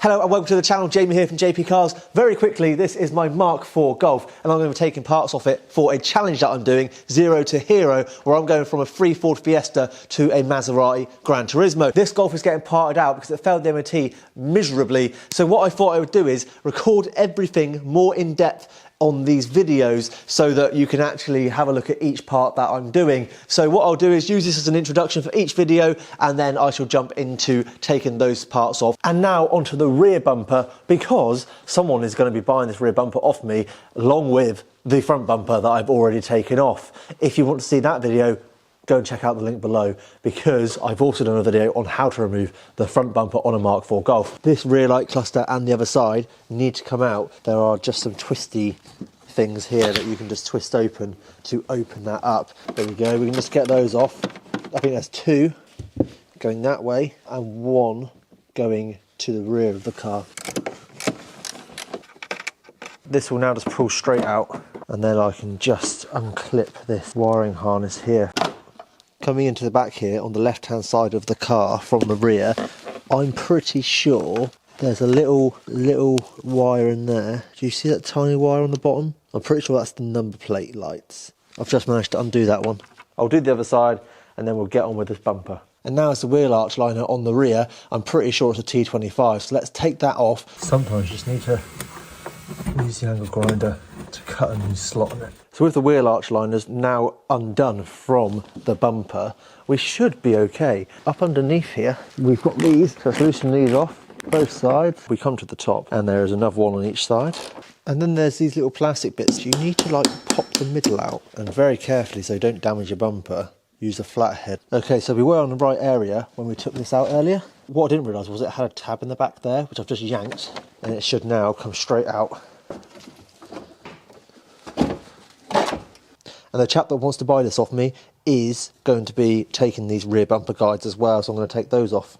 Hello and welcome to the channel. Jamie here from JP Cars. Very quickly, this is my Mk4 Golf and I'm going to be taking parts off it for a challenge that I'm doing, 0 to Hero, where I'm going from a free Ford Fiesta to a Maserati Gran Turismo. This Golf is getting parted out because it failed the MOT miserably. So what I thought I would do is record everything more in depth on these videos so that you can actually have a look at each part that I'm doing. So what I'll do is use this as an introduction for each video and then I shall jump into taking those parts off. And now onto the rear bumper, because someone is going to be buying this rear bumper off me along with the front bumper that I've already taken off. If you want to see that video, go and check out the link below, because I've also done a video on how to remove the front bumper on a Mk4 Golf. This rear light cluster and the other side need to come out. There are just some twisty things here that you can just twist open to open that up. There we go, we can just get those off. I think there's two going that way and one going to the rear of the car. This will now just pull straight out and then I can just unclip this wiring harness here. Coming into the back here on the left hand side of the car from the rear, I'm pretty sure there's a little wire in there. Do you see that tiny wire on the bottom? I'm pretty sure that's the number plate lights. I've just managed to undo that one. I'll do the other side and then we'll get on with this bumper. And now it's the wheel arch liner on the rear. I'm pretty sure it's a T25, so let's take that off. Sometimes you just need to use the angle grinder to cut a new slot in it. So with the wheel arch liners now undone from the bumper, we should be okay. Up underneath here, we've got these, so let's loosen these off, both sides. We come to the top and there is another one on each side. And then there's these little plastic bits. You need to like pop the middle out and very carefully so you don't damage your bumper. Use a flathead. Okay, so we were on the right area when we took this out earlier. What I didn't realise was it had a tab in the back there, which I've just yanked, and it should now come straight out. And the chap that wants to buy this off me is going to be taking these rear bumper guides as well, so I'm going to take those off.